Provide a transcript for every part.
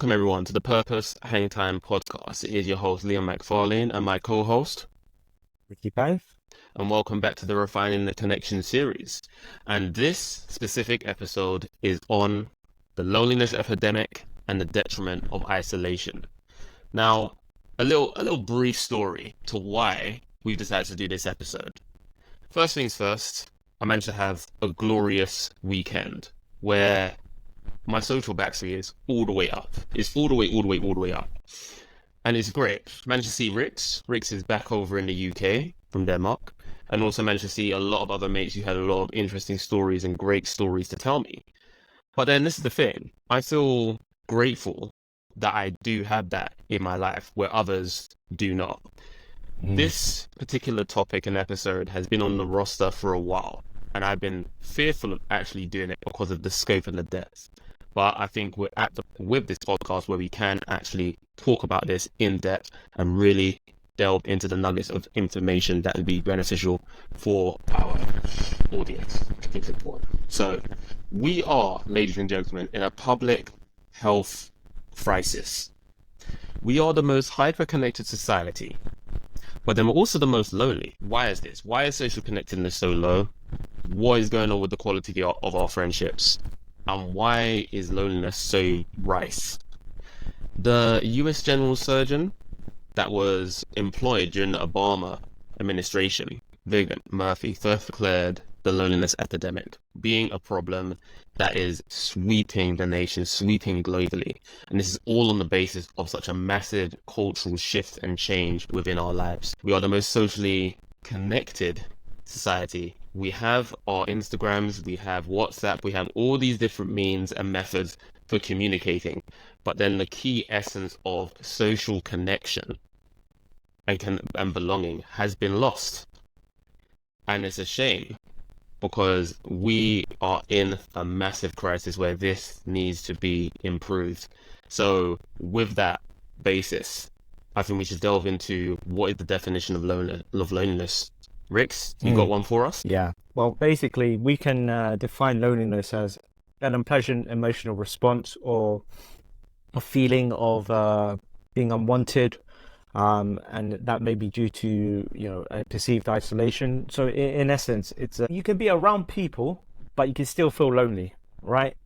Welcome everyone to the Purpose Hangtime podcast. It is your host Liam McFarlane and my co-host, Ricky Both. and welcome back to the Refining the Connection series. And this specific episode is on the loneliness epidemic and the detriment of isolation. Now, a little brief story to why we've decided to do this episode. First things first, I managed to have a glorious weekend where my social battery is all the way up. It's all the way up. And it's great. Managed to see Rix. Rix is back over in the UK from Denmark. And also managed to see a lot of other mates who had a lot of interesting stories and great stories to tell me. But then this is the thing. I feel grateful that I do have that in my life where others do not. This particular topic and episode has been on the roster for a while. And I've been fearful of actually doing it because of the scope and the depth. But I think we're with this podcast where we can actually talk about this in depth and really delve into the nuggets of information that would be beneficial for our audience. I think it's important. So we are, ladies and gentlemen, in a public health crisis. We are the most hyper-connected society, but then we're also the most lonely. Why is this? Why is social connectedness so low? What is going on with the quality of our friendships? And why is loneliness so rife? The US General Surgeon that was employed during the Obama administration, Vivian Murphy, first declared the loneliness epidemic being a problem that is sweeping the nation, sweeping globally. And this is all on the basis of such a massive cultural shift and change within our lives. We are the most socially connected society. We have our Instagrams, we have WhatsApp, we have all these different means and methods for communicating. But then the key essence of social connection and belonging has been lost. And it's a shame because we are in a massive crisis where this needs to be improved. So with that basis, I think we should delve into what is the definition of loneliness. Rix, you got one for us? Yeah. Well, basically, we can define loneliness as an unpleasant emotional response or a feeling of being unwanted, and that may be due to a perceived isolation. So, in essence, it's you can be around people, but you can still feel lonely, right?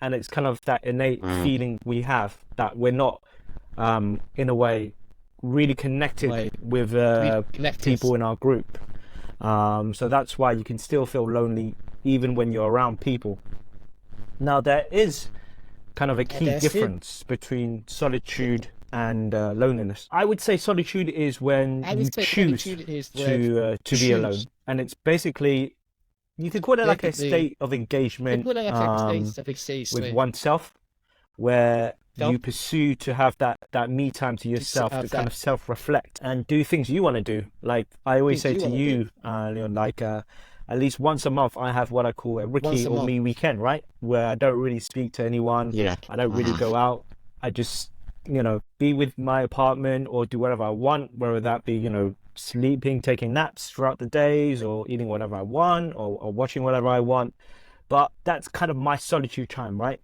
And it's kind of that innate feeling we have that we're not, in a way, really connected with people in our group. So that's why you can still feel lonely even when you're around people. Now, there is kind of a key difference between solitude and loneliness. I would say solitude is when you choose to be alone. And it's basically, you could call it like a state of engagement with oneself, where you pursue to have that me time to yourself, to kind of self-reflect and do things you want to do. Like I always say to you, Leon, at least once a month I have what I call a Ricky or me weekend, right? Where I don't really speak to anyone. Yeah. I don't really go out. I just, be with my apartment or do whatever I want, whether that be, sleeping, taking naps throughout the days or eating whatever I want or watching whatever I want. But that's kind of my solitude time, right?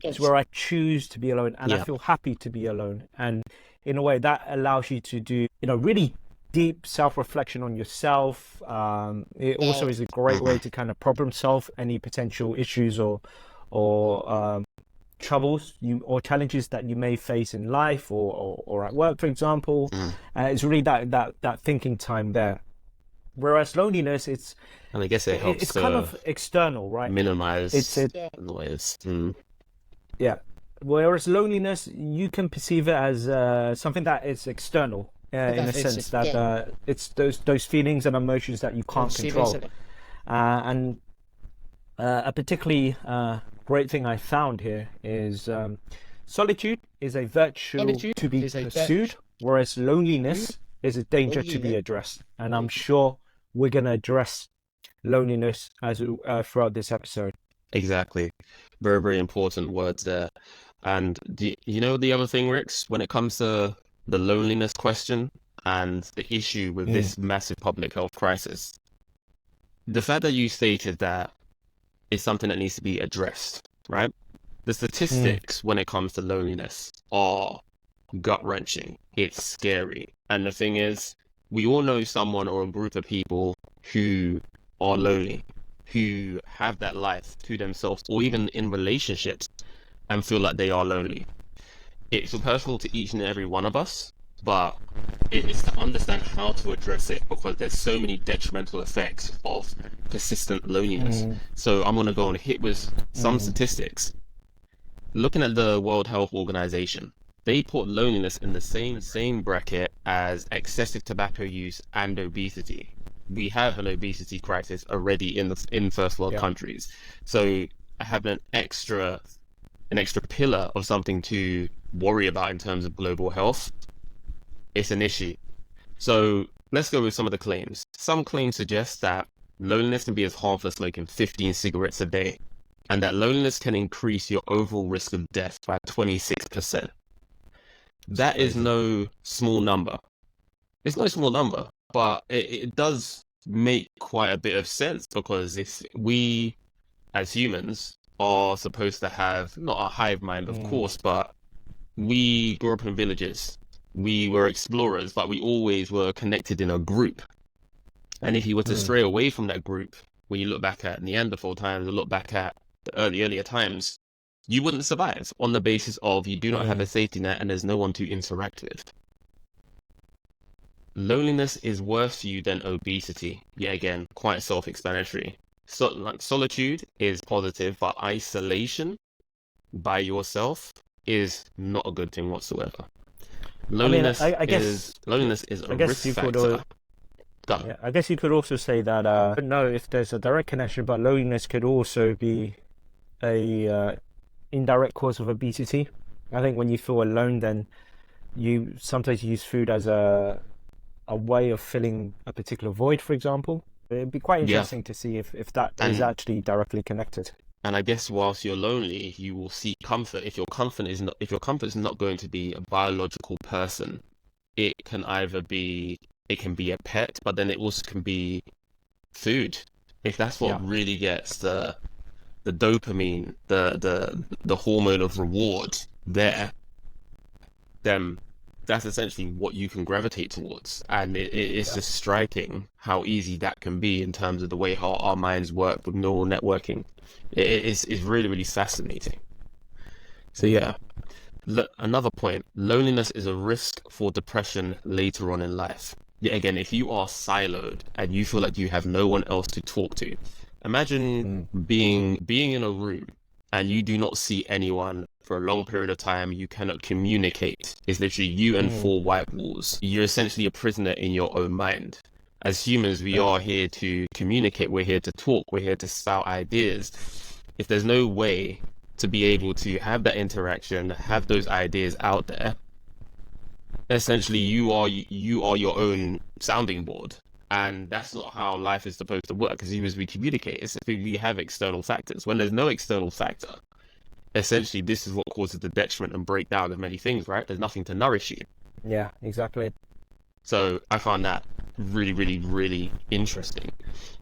It's where I choose to be alone and I feel happy to be alone. And in a way that allows you to do, really deep self-reflection on yourself. It also is a great way to kind of problem solve any potential issues or troubles or challenges that you may face in life or at work, for example. It's really that thinking time there. Whereas loneliness, And I guess it helps it's kind of external, right? minimize noise. Yeah. Whereas loneliness, you can perceive it as something that is external, in a sense that it's those feelings and emotions that you can't control. And a particularly great thing I found here is solitude is a virtue to be pursued, whereas loneliness is a danger to be addressed. And I'm sure we're going to address loneliness as throughout this episode. Exactly. Very, very important words there. And the other thing, Rix, when it comes to the loneliness question and the issue with this massive public health crisis, the fact that you stated that is something that needs to be addressed, right? The statistics when it comes to loneliness are gut-wrenching. It's scary. And the thing is, we all know someone or a group of people who are lonely, who have that life to themselves, or even in relationships and feel like they are lonely. It's personal to each and every one of us, but it is to understand how to address it because there's so many detrimental effects of persistent loneliness. So I'm going to go and hit with some statistics. Looking at the World Health Organization, they put loneliness in the same bracket as excessive tobacco use and obesity. We have an obesity crisis already in first world countries. So having an extra pillar of something to worry about in terms of global health, it's an issue. So let's go with some of the claims. Some claims suggest that loneliness can be as harmful as smoking 15 cigarettes a day, and that loneliness can increase your overall risk of death by 26%. That is no small number. It's no small number, but it does make quite a bit of sense because if we, as humans, are supposed to have, not a hive mind, of course, but we grew up in villages. We were explorers, but we always were connected in a group. And if you were to stray away from that group, when you look back at Neanderthal times or look back at the earlier times, you wouldn't survive on the basis of you do not have a safety net and there's no one to interact with. Loneliness is worse for you than obesity. Yet again, quite self-explanatory. So, like, solitude is positive, but isolation by yourself is not a good thing whatsoever. Loneliness I guess is a risk factor. I guess you could also say that I don't know if there's a direct connection, but loneliness could also be a indirect cause of obesity. I think when you feel alone, then you sometimes use food as a way of filling a particular void, for example. It'd be quite interesting to see if that is actually directly connected. And I guess whilst you're lonely, you will seek comfort. If your comfort is not going to be a biological person, it can be a pet, but then it also can be food. If that's what really gets the dopamine, the hormone of reward there, then that's essentially what you can gravitate towards. And it's just striking how easy that can be in terms of the way how our minds work with neural networking. It's really, really fascinating. So yeah, another point, loneliness is a risk for depression later on in life. Yet again, if you are siloed and you feel like you have no one else to talk to, imagine being in a room and you do not see anyone for a long period of time. You cannot communicate. It's literally you and four white walls. You're essentially a prisoner in your own mind. As humans, we are here to communicate. We're here to talk. We're here to spout ideas. If there's no way to be able to have that interaction, have those ideas out there, essentially you are your own sounding board. And that's not how life is supposed to work. As humans, we communicate. It's if we have external factors. When there's no external factor, essentially this is what causes the detriment and breakdown of many things, right? There's nothing to nourish you. Yeah, exactly. So I found that really, really, really interesting.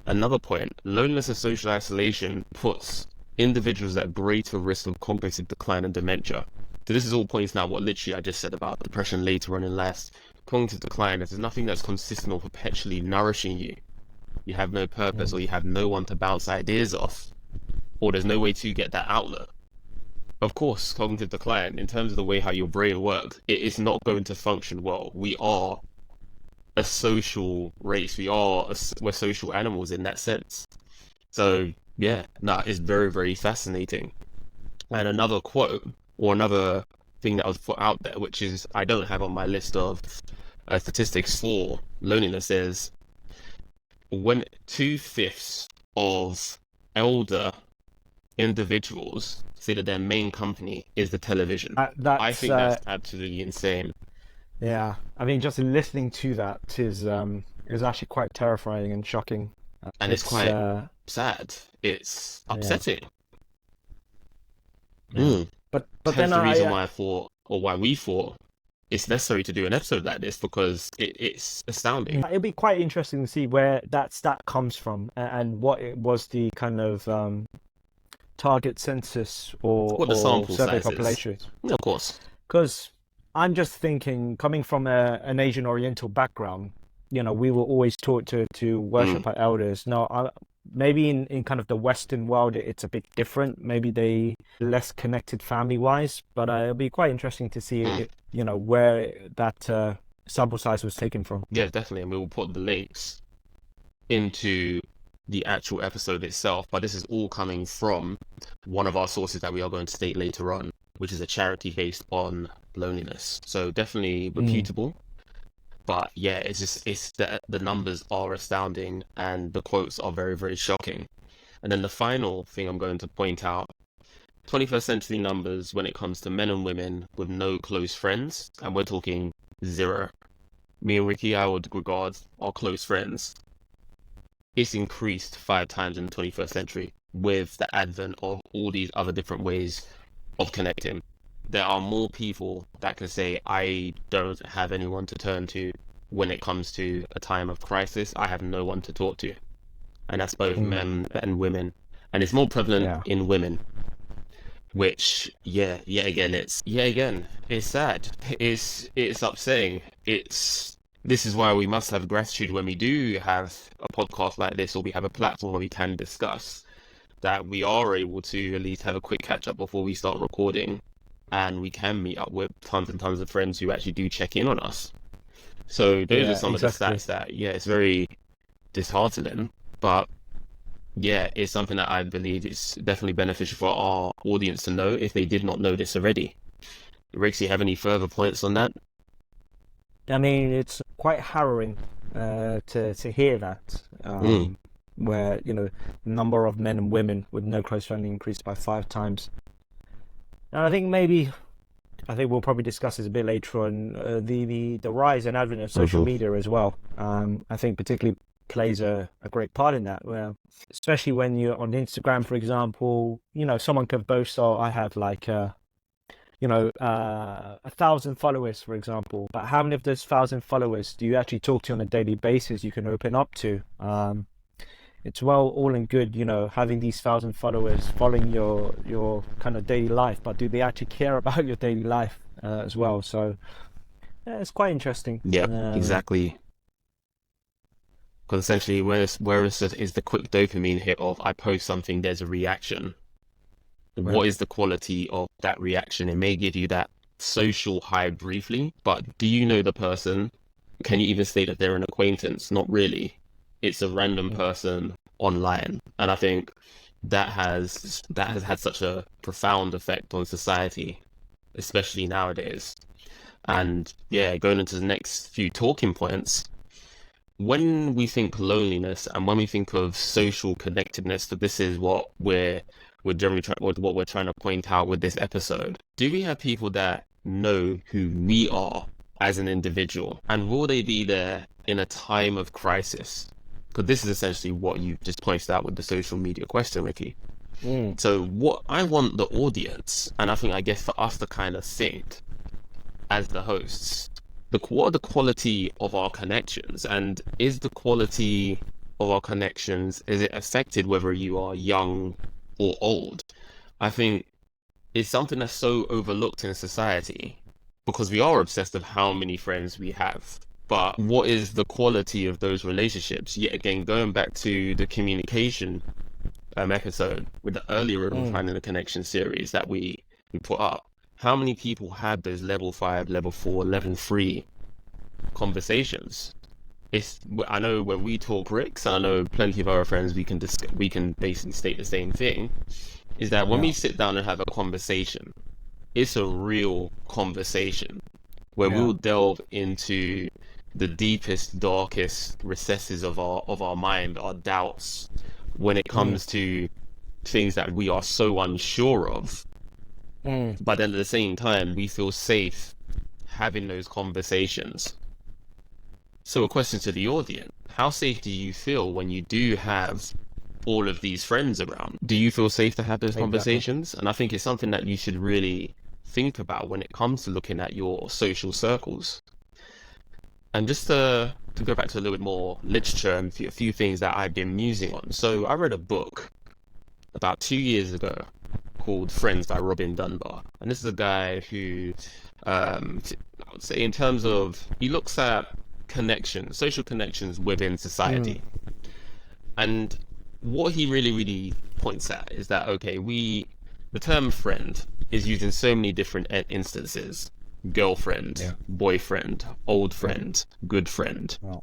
Another point, loneliness and social isolation puts individuals at greater risk of cognitive decline and dementia. So this is all points now what literally I just said about depression later on in life. Cognitive decline, there's nothing that's consistent or perpetually nourishing you. You have no purpose or you have no one to bounce ideas off, or there's no way to get that outlet. Of course, cognitive decline, in terms of the way how your brain works, it is not going to function well. We are a social race. We're social animals in that sense. So yeah, it's very, very fascinating. And another quote or another thing that was put out there, which is I don't have on my list of statistics for loneliness, is when 2/5 of elder individuals say that their main company is the television. I think that's absolutely insane. Yeah, I mean, just listening to that is actually quite terrifying and shocking. And it's quite sad. It's upsetting. But Hence then the reason why I thought, or why we thought, it's necessary to do an episode like this, because it's astounding. It'll be quite interesting to see where that stat comes from and what it was the kind of target census or What the sample survey size is. populations? Yeah, of course. Because I'm just thinking, coming from an Asian Oriental background, we were always taught to Mm. worship our elders. Now, maybe in kind of the Western world, it's a bit different. Maybe they less connected family wise, but it'll be quite interesting to see, Mm. where that sample size was taken from. Yeah, definitely. And we will put the links into the actual episode itself, but this is all coming from one of our sources that we are going to state later on, which is a charity based on loneliness. So definitely reputable. But yeah, it's the numbers are astounding and the quotes are very, very shocking. And then the final thing I'm going to point out, 21st century numbers when it comes to men and women with no close friends, and we're talking zero. Me and Ricky, I would regard our close friends. It's increased 5 times in the 21st century with the advent of all these other different ways of connecting. There are more people that can say, I don't have anyone to turn to when it comes to a time of crisis. I have no one to talk to. And that's both men and women. And it's more prevalent in women, which, yet again, it's sad. It's upsetting. This is why we must have gratitude when we do have a podcast like this, or we have a platform where we can discuss, that we are able to at least have a quick catch up before we start recording, and we can meet up with tons and tons of friends who actually do check in on us. So those are some of the stats that, it's very disheartening, but yeah, it's something that I believe is definitely beneficial for our audience to know if they did not know this already. Rix, you have any further points on that? I mean, it's quite harrowing to hear that, where, the number of men and women with no close family increased by 5 times. And I think we'll probably discuss this a bit later on, the rise and advent of social media as well. I think particularly plays a great part in that, where, especially when you're on Instagram, for example, someone can boast, oh, I have like 1,000 followers, for example, but how many of those 1,000 followers do you actually talk to on a daily basis you can open up to? It's all and good, having these 1,000 followers following your kind of daily life, but do they actually care about your daily life as well? So yeah, it's quite interesting. Yeah, exactly. Because essentially, whereas is the quick dopamine hit of I post something, there's a reaction. Right. What is the quality of that reaction? It may give you that social high briefly, but do you know the person? Can you even say that they're an acquaintance? Not really. It's a random person online, and I think that has had such a profound effect on society, especially nowadays. And yeah, going into the next few talking points. When we think loneliness and when we think of social connectedness, that this is what we're generally what we're trying to point out with this episode. Do we have people that know who we are as an individual, and will they be there in a time of crisis? Because this is essentially what you just pointed out with the social media question, Ricky. So what I want the audience, and I guess for us to kind of think as the hosts, what are the quality of our connections, and is the quality of our connections, is it affected whether you are young or old? I think it's something that's so overlooked in society because we are obsessed with how many friends we have. But what is the quality of those relationships? Yet again, going back to the communication episode with the earlier Finding the Connection series that we put up, how many people had those level 5, level 4, level 3 conversations? I know when we talk, Ricks, I know plenty of our friends, we can basically state the same thing, is that when we sit down and have a conversation, it's a real conversation where we'll delve into the deepest, darkest recesses of our mind, our doubts, when it comes to things that we are so unsure of. But then at the same time, we feel safe having those conversations. So a question to the audience, how safe do you feel when you do have all of these friends around? Do you feel safe to have those conversations? And I think it's something that you should really think about when it comes to looking at your social circles. And just to go back to a little bit more literature and a few things that I've been musing on. So I read a book about 2 years ago called Friends by Robin Dunbar. And this is a guy who, I would say, in terms of, he looks at connections, social connections within society. And what he really, really points at is that, okay, the term friend is used in so many different instances. Girlfriend, boyfriend, old friend, good friend. Wow.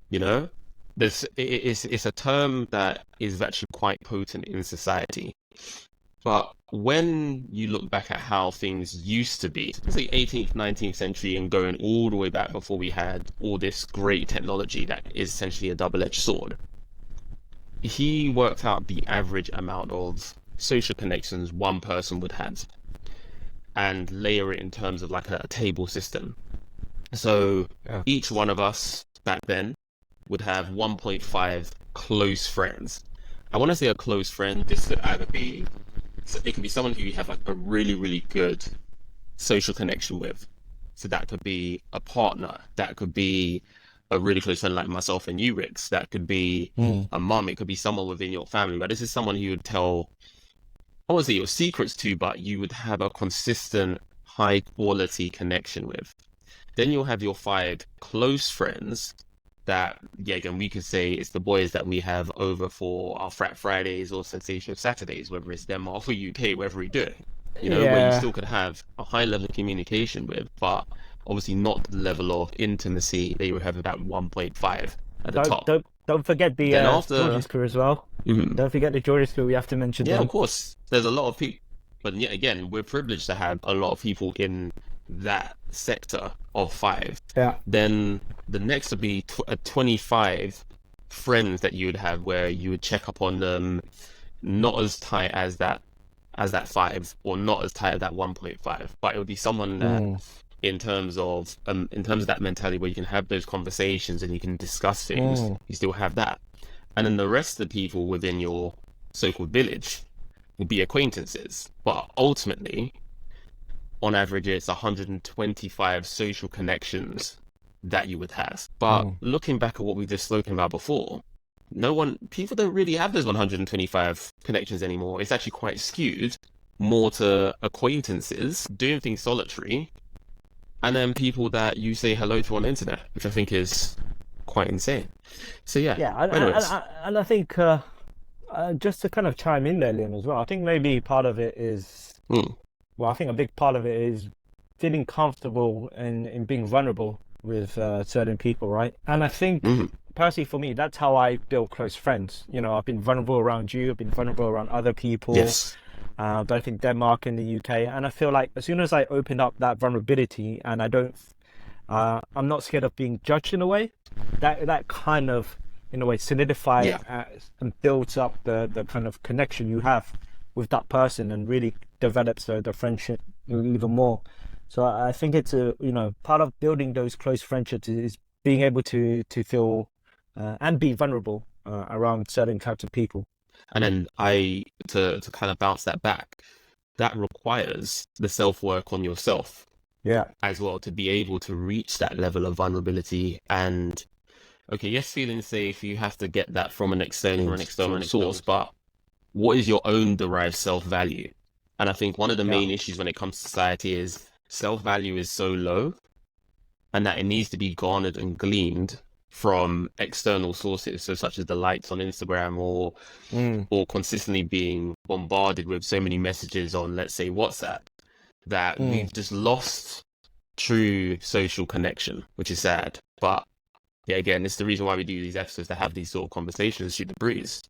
You know, it's a term that is actually quite potent in society. But when you look back at how things used to be, it's the 18th, 19th century and going all the way back before we had all this great technology that is essentially a double-edged sword, he worked out the average amount of social connections one person would have and layer it in terms of like a table system. So each one of us back then would have 1.5 close friends. I want to say a close friend, this could either be, it could be someone who you have like a really, really good social connection with. So that could be a partner, that could be a really close friend like myself and you, Rix, that could be a mum, it could be someone within your family, but this is someone who would tell, I won't say your secrets to, but you would have a consistent, high quality connection with. Then you'll have your 5 close friends that, yeah, again, we could say it's the boys that we have over for our Frat Fridays or Sensation Saturdays, whether it's Denmark or UK, wherever we do it. You know, where you still could have a high level of communication with, but obviously not the level of intimacy that you would have about 1.5 at the top. Don't forget the George's crew as well. Don't forget the George's crew. We have to mention them. Yeah, of course. There's a lot of people, but yeah, again, we're privileged to have a lot of people in that sector of 5. Yeah. Then the next would be 25 friends that you would have where you would check up on them, not as tight as that 5, or not as tight as that 1.5, but it would be someone that in terms of that mentality where you can have those conversations and you can discuss things, you still have that. And then the rest of the people within your so-called village will be acquaintances. But ultimately, on average, it's 125 social connections that you would have. But looking back at what we just spoken about before, people don't really have those 125 connections anymore. It's actually quite skewed more to acquaintances, doing things solitary, and then people that you say hello to on the internet, which I think is quite insane. So and I think just to kind of chime in there, Liam, as well, I think maybe part of it is, well, I think a big part of it is feeling comfortable in being vulnerable with certain people, right? And I think personally for me, that's how I build close friends. You know, I've been vulnerable around you, I've been vulnerable around other people. Yes. Both in Denmark and the UK, and I feel like as soon as I open up that vulnerability and I'm not scared of being judged in a way, that kind of, in a way, solidifies and builds up the kind of connection you have with that person and really develops the friendship even more. So I think it's part of building those close friendships is being able to feel and be vulnerable around certain types of people. And then to kind of bounce that back, that requires the self-work on yourself as well, to be able to reach that level of vulnerability. And okay, yes, feeling safe, you have to get that from an external source, but what is your own derived self-value? And I think one of the main issues when it comes to society is self-value is so low, and that it needs to be garnered and gleaned from external sources, so such as the likes on Instagram or consistently being bombarded with so many messages on, let's say, WhatsApp, that we've just lost true social connection, which is sad. But yeah, again, it's the reason why we do these episodes, to have these sort of conversations, shoot the breeze.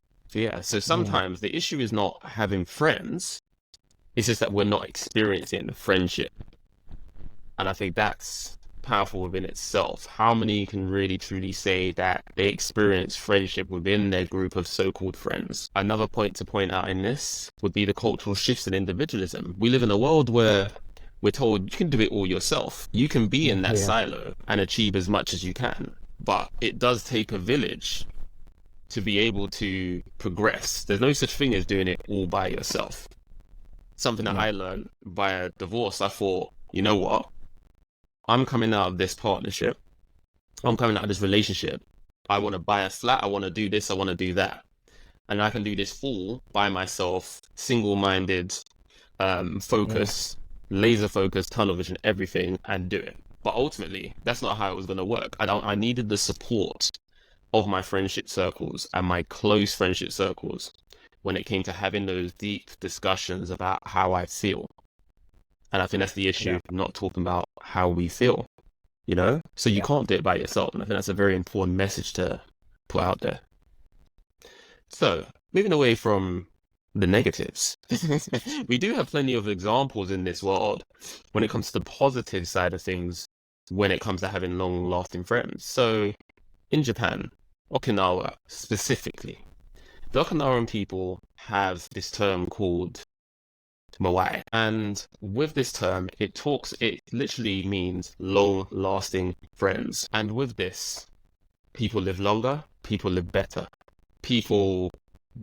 So sometimes the issue is not having friends, it's just that we're not experiencing friendship. And I think that's powerful within itself. How many can really truly say that they experience friendship within their group of so-called friends? Another point to point out in this would be the cultural shifts in individualism. We live in a world where we're told you can do it all yourself. You can be in that silo and achieve as much as you can. But it does take a village to be able to progress. There's no such thing as doing it all by yourself. Something that I learned via divorce. I thought, you know what? I'm coming out of this partnership. I'm coming out of this relationship. I want to buy a flat. I want to do this. I want to do that. and I can do this all by myself, single-minded, focus, laser focus, tunnel vision, everything, and do it. But ultimately, that's not how it was going to work. I needed the support of my friendship circles and my close friendship circles when it came to having those deep discussions about how I feel. And I think that's the issue, not talking about how we feel, you know? So you can't do it by yourself. And I think that's a very important message to put out there. So, moving away from the negatives, we do have plenty of examples in this world when it comes to the positive side of things, when it comes to having long-lasting friends. So, in Japan, Okinawa specifically, the Okinawan people have this term called Moai. And with this term, it literally means long-lasting friends. And with this, people live longer, people live better.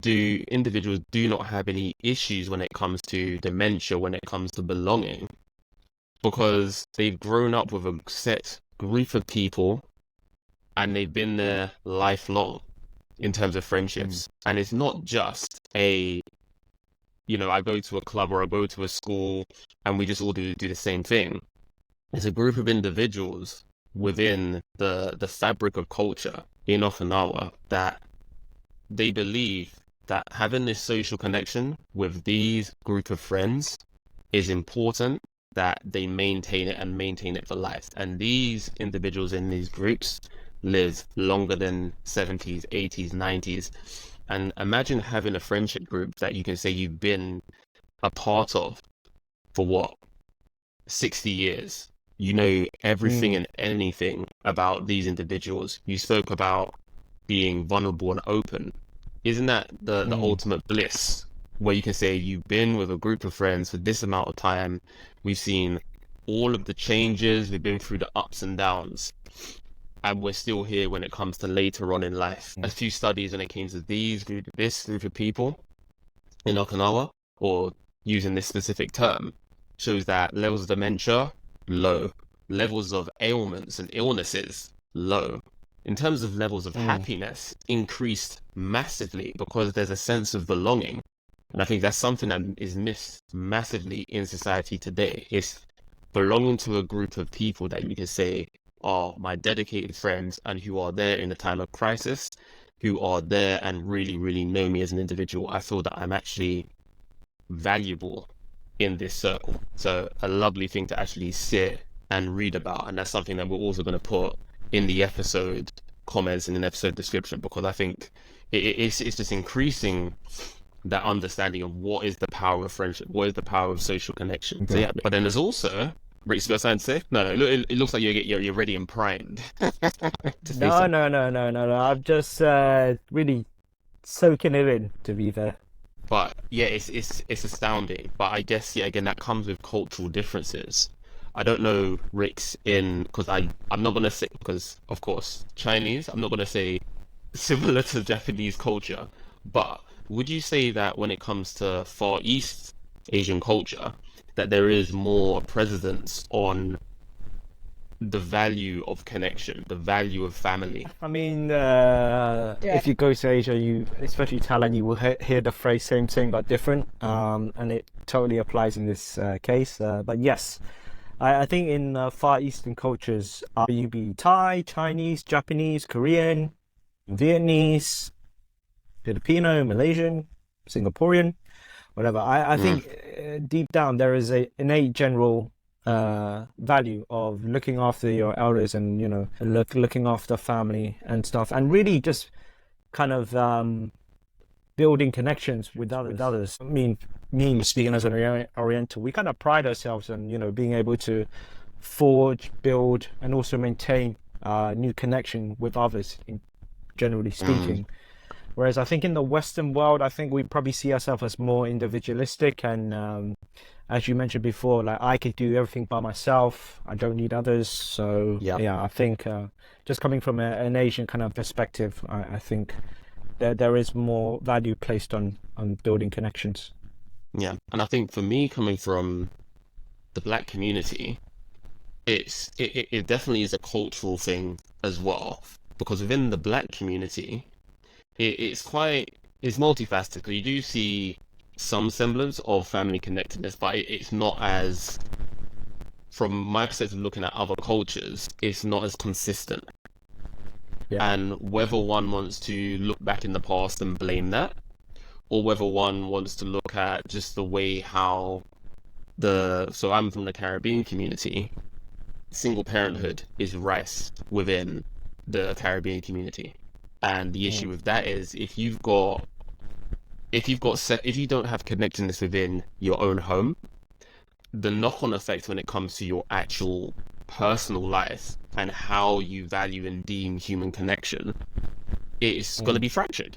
Individuals do not have any issues when it comes to dementia, when it comes to belonging, because they've grown up with a set group of people and they've been there lifelong in terms of friendships. And it's not just I go to a club or I go to a school and we just all do the same thing. It's a group of individuals within the fabric of culture in Okinawa that they believe that having this social connection with these group of friends is important, that they maintain it and maintain it for life. And these individuals in these groups live longer than 70s, 80s, 90s. And imagine having a friendship group that you can say you've been a part of for 60 years. You know everything and anything about these individuals. You spoke about being vulnerable and open. Isn't that the ultimate bliss, where you can say you've been with a group of friends for this amount of time? We've seen all of the changes, we've been through the ups and downs, and we're still here when it comes to later on in life. A few studies when it came to this group of people in Okinawa, or using this specific term, shows that levels of dementia, low. Levels of ailments and illnesses, low. In terms of levels of happiness, increased massively, because there's a sense of belonging. And I think that's something that is missed massively in society today. It's belonging to a group of people that you can say are my dedicated friends and who are there in a time of crisis, who are there and really, really know me as an individual. I feel that I'm actually valuable in this circle. So a lovely thing to actually sit and read about. And that's something that we're also going to put in the episode comments and in episode description, because I think it's just increasing that understanding of what is the power of friendship, what is the power of social connection. So yeah, but then there's also, Rich, you got something to say? No, it looks like you're ready and primed. No. I'm just really soaking it in, to be fair. But yeah, it's astounding. But I guess, yeah, again, that comes with cultural differences. I don't know, Rick's because I'm not going to say, because of course, Chinese, I'm not going to say similar to Japanese culture, but would you say that when it comes to Far East Asian culture, that there is more precedence on the value of connection, the value of family? I mean, if you go to Asia, especially Thailand, you will hear the phrase "same thing but different," and it totally applies in this case. But yes, I think in Far Eastern cultures, you be Thai, Chinese, Japanese, Korean, Vietnamese, Filipino, Malaysian, Singaporean, whatever. I think deep down there is a innate general value of looking after your elders and looking after family and stuff, and really just kind of building connections with others. I mean, me speaking as an Oriental, we kind of pride ourselves on being able to forge, build, and also maintain new connection with others, generally speaking. Whereas I think in the Western world, I think we probably see ourselves as more individualistic, and as you mentioned before, like I could do everything by myself. I don't need others. So yeah, I think just coming from an Asian kind of perspective, I think there is more value placed on building connections. Yeah, and I think for me, coming from the Black community, it definitely is a cultural thing as well, because within the Black community, it's quite it's multifaceted. You do see some semblance of family connectedness, but it's not as, from my perspective, looking at other cultures, it's not as consistent. Yeah. And whether one wants to look back in the past and blame that, or whether one wants to look at just the way how so I'm from the Caribbean community, single parenthood is rice within the Caribbean community. And the issue with that is if you don't have connectedness within your own home, the knock-on effect when it comes to your actual personal life and how you value and deem human connection, it's going to be fractured.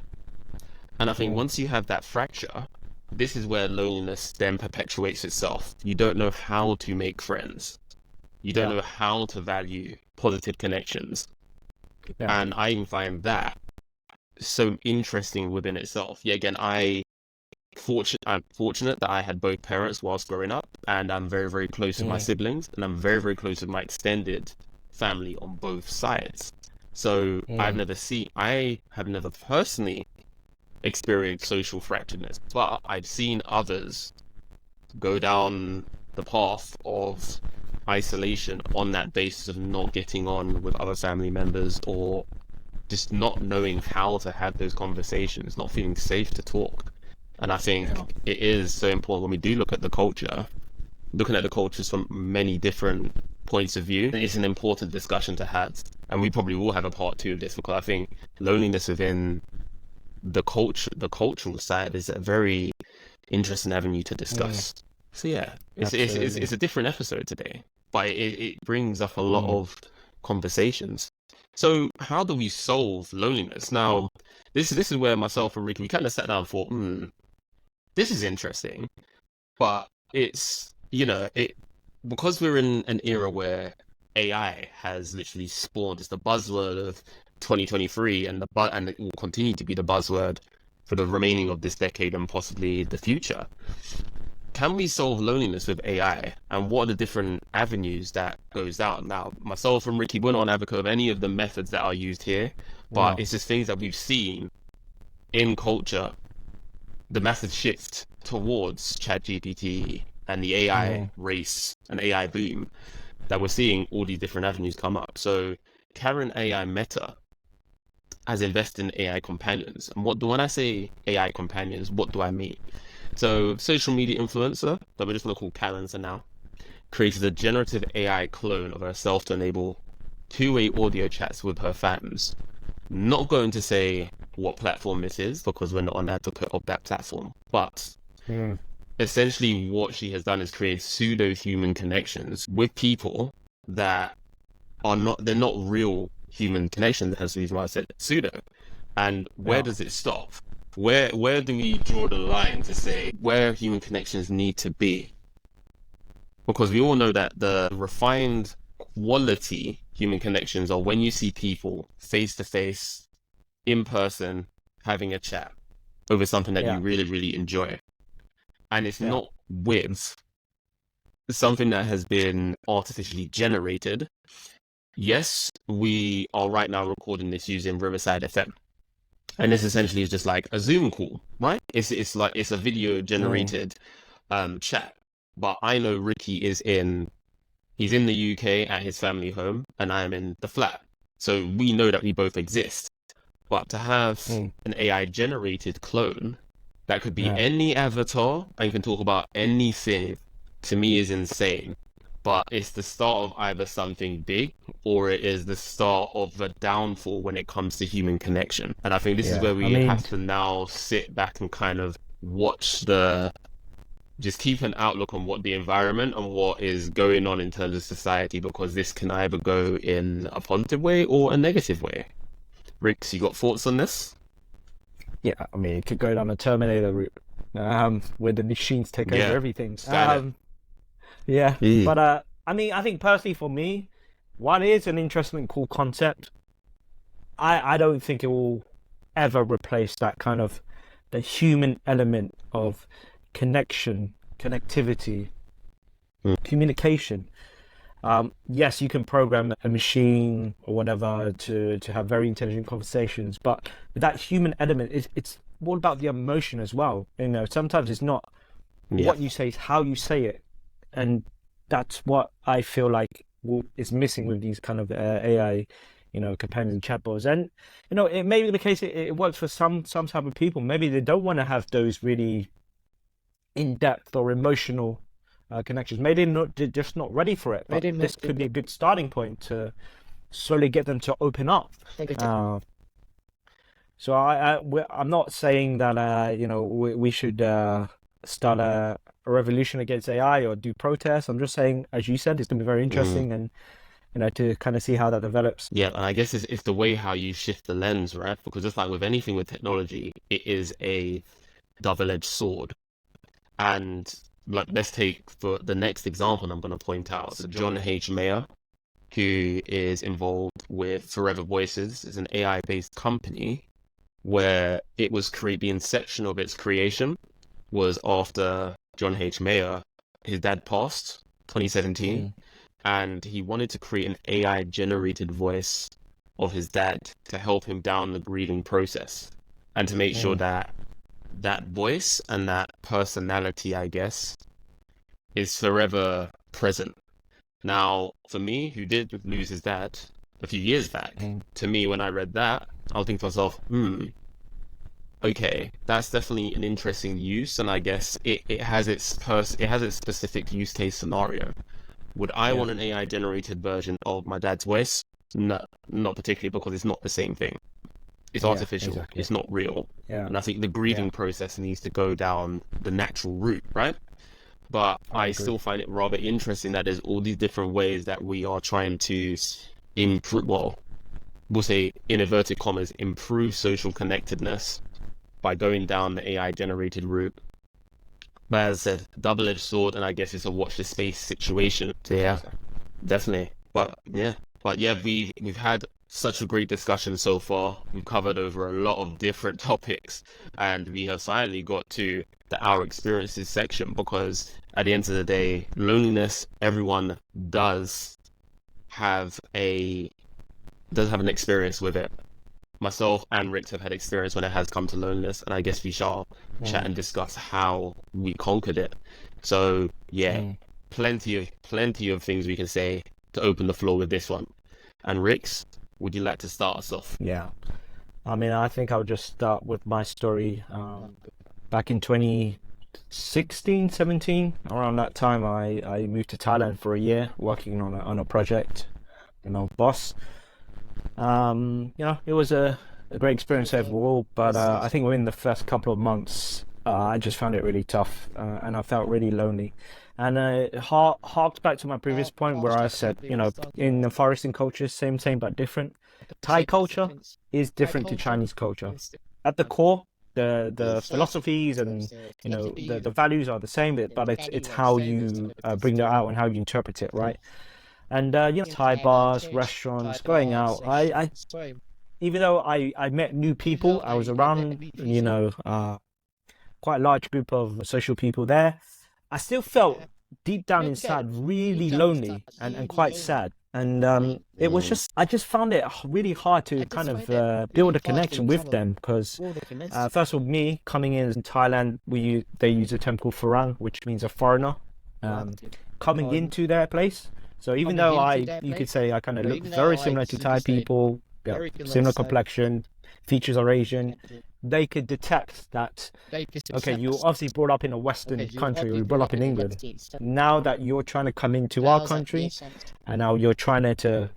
And I think once you have that fracture, this is where loneliness then perpetuates itself. You don't know how to make friends. You don't know how to value positive connections. Yeah. And I even find that so interesting within itself. Yeah, again, I'm fortunate that I had both parents whilst growing up, and I'm very, very close with my siblings, and I'm very, very close with my extended family on both sides. So I have never personally experienced social fracturedness, but I've seen others go down the path of isolation on that basis of not getting on with other family members, or just not knowing how to have those conversations, not feeling safe to talk. And I think it is so important when we do look at the culture, looking at the cultures from many different points of view. It's an important discussion to have. And we probably will have a part 2 of this, because I think loneliness within the cultural side is a very interesting avenue to discuss. So yeah, it's a different episode today, but it brings up a lot of conversations. So how do we solve loneliness? Now, this is where myself and Ricky, we kind of sat down and thought, this is interesting, but it's, because we're in an era where AI has literally spawned, it's the buzzword of 2023, and it will continue to be the buzzword for the remaining of this decade and possibly the future. Can we solve loneliness with AI, and what are the different avenues that goes down? Now, myself and Ricky, we're not an advocate of any of the methods that are used here, but it's just things that we've seen in culture, the massive shift towards ChatGPT and the AI race and AI boom, that we're seeing all these different avenues come up. So Karen AI Meta has invested in AI companions. And when I say AI companions, what do I mean? So social media influencer, that we're just going to call Karen for now, created a generative AI clone of herself to enable two-way audio chats with her fans. Not going to say what platform this is, because we're not an advocate of that platform, but essentially what she has done is create pseudo-human connections with people that they're not real human connections, as the reason why I said pseudo. And where does it stop? Where do we draw the line to say where human connections need to be? Because we all know that the refined quality human connections are when you see people face to face, in person, having a chat over something that you really, really enjoy. And it's not with something that has been artificially generated. Yes, we are right now recording this using Riverside FM. And this essentially is just like a Zoom call, right? It's a video generated chat. But I know Ricky he's in the UK at his family home, and I am in the flat. So we know that we both exist. But to have an AI generated clone that could be any avatar, and you can talk about anything, to me is insane. But it's the start of either something big, or it is the start of a downfall when it comes to human connection. And I think this is where we have to now sit back and kind of just keep an outlook on what the environment and what is going on in terms of society, because this can either go in a positive way or a negative way. Ricks, you got thoughts on this? Yeah, I mean, it could go down a Terminator route, where the machines take over everything. But I mean, I think personally for me, one is an interesting, cool concept. I don't think it will ever replace that kind of the human element of connection, connectivity, communication. Yes, you can program a machine or whatever to have very intelligent conversations, but with that human element, it's all about the emotion as well. Sometimes it's not Yeah. what you say, it's how you say it, and that's what I feel like is missing with these kind of AI, companion chatbots. And it may be the case it works for some type of people. Maybe they don't want to have those really in-depth or emotional connections. Maybe they're just not ready for it. But this could be a good starting point to slowly get them to open up. So I'm not saying that we should start a revolution against AI or do protests. I'm just saying, as you said, it's going to be very interesting, and to kind of see how that develops. Yeah, and I guess it's the way how you shift the lens, right? Because just like with anything with technology, it is a double-edged sword. And like, let's take for the next example I'm going to point out, so John H. Mayer, who is involved with Forever Voices, is an AI-based company where it was the inception of its creation was after John H. Mayer, his dad passed 2017, and he wanted to create an AI generated voice of his dad to help him down the grieving process and to make sure that that voice and that personality, I guess, is forever present. Now, for me, who did lose his dad a few years back, to me, when I read that, I was thinking to myself, okay, that's definitely an interesting use, and I guess it has its specific use case scenario. Would I want an AI generated version of my dad's voice? No, not particularly, because it's not the same thing. It's artificial. Exactly. It's not real. Yeah. And I think the grieving process needs to go down the natural route, right? But I still find it rather interesting that there's all these different ways that we are trying to improve, well, we'll say in inverted commas, improve social connectedness by going down the AI generated route. But as I said, double-edged sword, and I guess it's a watch the space situation. So yeah, definitely. But yeah, we've had such a great discussion so far. We've covered over a lot of different topics, and we have finally got to the our experiences section, because at the end of the day, loneliness, everyone does have an experience with it. Myself and Rick have had experience when it has come to loneliness, and I guess we shall chat and discuss how we conquered it. So yeah, plenty of things we can say to open the floor with this one. And Rix, would you like to start us off? Yeah, I mean, I think I'll just start with my story. Back in 2016, 17, around that time, I moved to Thailand for a year, working on a project, boss. It was a great experience overall, but I think within the first couple of months, I just found it really tough, and I felt really lonely. And it harked back to my previous point where I said, in the Far Eastern culture, same but different. Thai culture is different to Chinese culture. At the core, the philosophies and the values are the same, but it's how you bring that out and how you interpret it, right? And Thai bars, restaurants, going out. I even though I met new people, I was around quite a large group of social people there. I still felt deep down inside really lonely and quite sad. And it was just, I just found it really hard to kind of build a connection with them, because first of all, me coming in Thailand, they use a term called Farang, which means a foreigner, coming into their place. So even though you could say I kind of look very similar to Thai people, similar complexion, features are Asian, they could detect that, okay, you obviously brought up in a Western country, or you brought up in England. Now that you're trying to come into our country, and now you're trying to,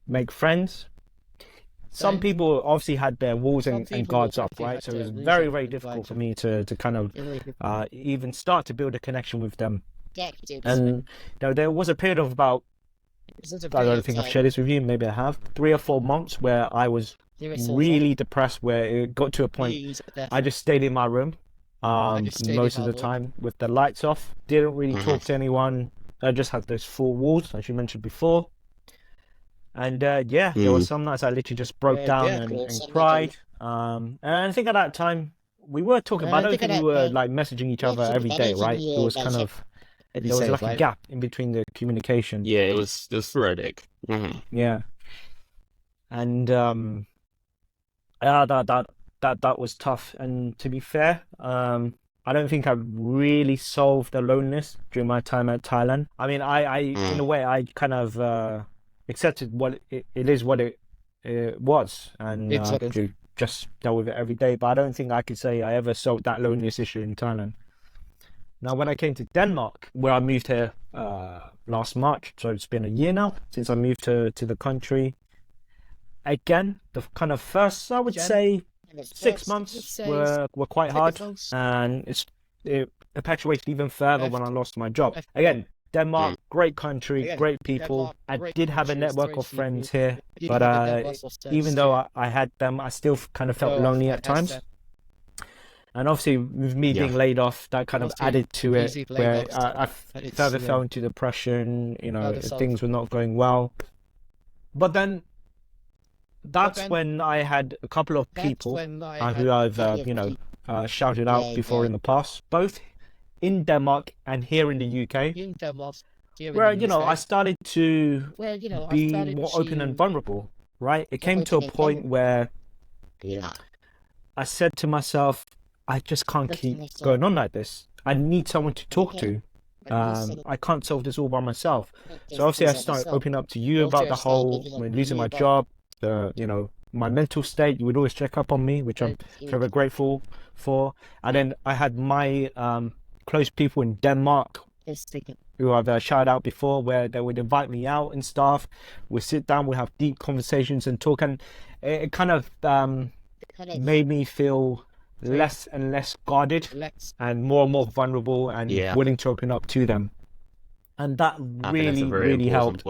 make friends. Some people obviously had their walls and guards up, right? So it was very, very difficult for me to kind of even start to build a connection with them. And there was a period of about, I don't think I've shared this with you, maybe I have, 3 or 4 months where I was really depressed, where it got to a point I just stayed in my room most of the time with the lights off, didn't really talk to anyone. I just had those 4 walls, as you mentioned before. And there were some nights I literally just broke down and cried. And I think at that time we were talking about, I don't think we were like messaging each other every day, right? It was kind of, there was like a gap in between the communication. Yeah, it was sporadic. Yeah. And that that was tough. And to be fair, I don't think I really solved the loneliness during my time at Thailand. I mean, I in a way, I kind of accepted what it is, what it was, and just dealt with it every day. But I don't think I could say I ever solved that loneliness issue in Thailand. Now, when I came to Denmark, where I moved here last March, so it's been a year now since I moved to the country. Again, the kind of first, I would say, 6 months were quite hard, and it perpetuated even further when I lost my job. Again, Denmark, great country, great people. I did have a network of friends here, but even though I had them, I still kind of felt lonely at times. And obviously, with me being laid off, that kind of added to it, where I further fell into depression. Things were not going well. But then, that's when I had a couple of people who I've shouted out before in the past, both in Denmark and here in the UK, where I started to be more open and vulnerable. Right? It came to a point where I said to myself, I just can't keep going on like this. I need someone to talk to. I can't solve this all by myself. So obviously I started opening up to you about the whole losing my job, my mental state. You would always check up on me, which I'm very grateful for. And then I had my close people in Denmark who I've shouted out before, where they would invite me out and stuff. We'd sit down, we'd have deep conversations and talk. And it kind of made me feel less and less guarded and more vulnerable and willing to open up to them. And that really helped.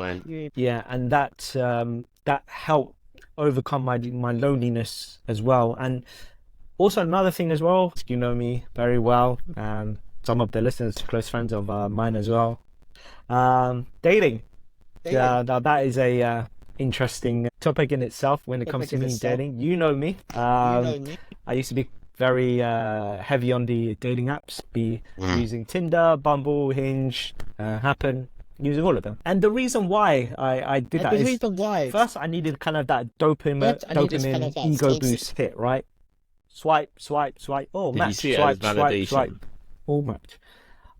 Yeah, and that helped overcome my loneliness as well. And also another thing as well, you know me very well, and some of the listeners, close friends of mine as well. Dating. Now that is a interesting topic in itself when it comes to me dating. You know me. I used to be very heavy on the dating apps, using Tinder, Bumble, Hinge, Happen, using all of them. And the reason why I did that is, first, I needed kind of that dopamine ego boost hit, right? Swipe, oh, match, swipe, oh, match.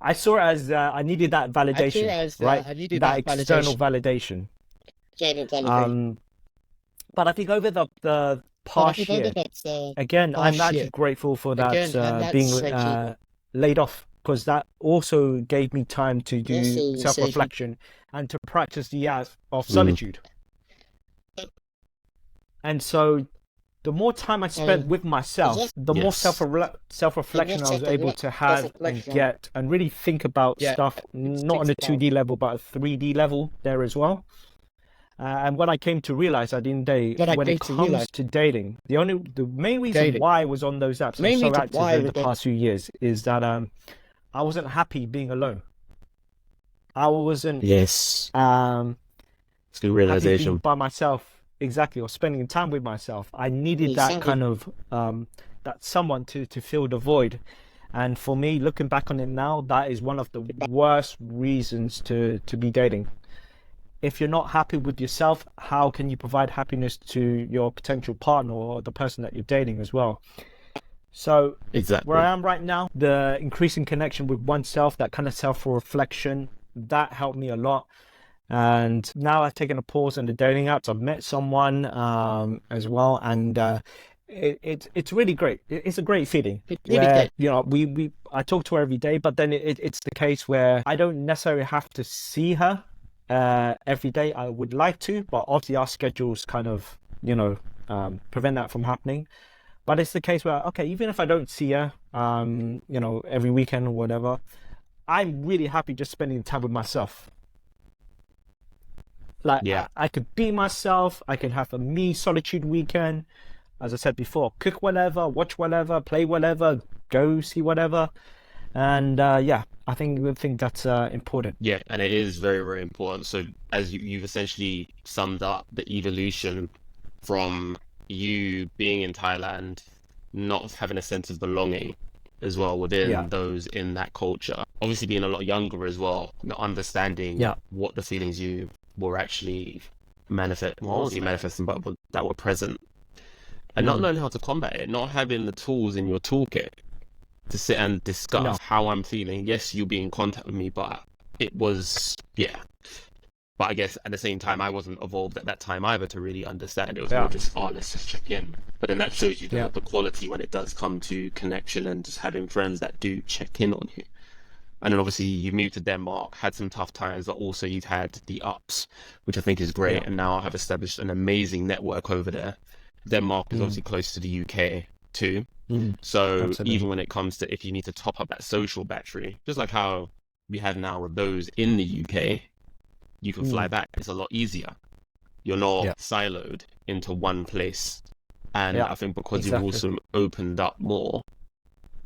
I saw it as I needed that validation, right? That external validation. But I think over the past year, again, I'm actually grateful for that being laid off, because that also gave me time to do self-reflection and to practice the art of solitude. And so the more time I spent with myself, the more self-reflection I was able to have and get and really think about stuff, not on a 2D level, but a 3D level there as well. And when I came to realize at the end of the day, when it comes to dating, the main reason why I was on those apps and so active over the past few years is that I wasn't happy being alone. I wasn't it's a good realization. happy being by myself, exactly, or spending time with myself. I needed that kind of that someone to fill the void. And for me, looking back on it now, that is one of the worst reasons to be dating. If you're not happy with yourself, how can you provide happiness to your potential partner or the person that you're dating as well? So where I am right now, the increasing connection with oneself, that kind of self-reflection, that helped me a lot. And now I've taken a pause on the dating apps. I've met someone as well, and it's really great. It's a great feeling. I talk to her every day, but then it's the case where I don't necessarily have to see her every day. I would like to, but obviously our schedules kind of prevent that from happening. But it's the case where, okay, even if I don't see her every weekend or whatever, I'm really happy just spending time with myself. I could be myself. I can have a me solitude weekend, as I said before, cook whatever, watch whatever, play whatever, go see whatever. And I think that's important. Yeah, and it is very, very important. So as you've essentially summed up the evolution from you being in Thailand, not having a sense of belonging as well within those in that culture, obviously being a lot younger as well, not understanding what the feelings you were actually manifesting, but that were present. and not knowing how to combat it, not having the tools in your toolkit to sit and discuss No. how I'm feeling. Yes, you'll be in contact with me, but it was, yeah. But I guess at the same time, I wasn't evolved at that time either to really understand. It was more just, oh, let's just check in. But then that shows you the quality when it does come to connection and just having friends that do check in on you. And then obviously you moved to Denmark, had some tough times, but also you've had the ups, which I think is great. Yeah. And now I have established an amazing network over there. Denmark is obviously close to the UK too. So Absolutely. even when it comes to if you need to top up that social battery, just like how we have now with those in the UK, you can fly back. It's a lot easier. You're not siloed into one place. And I think because you've also opened up more,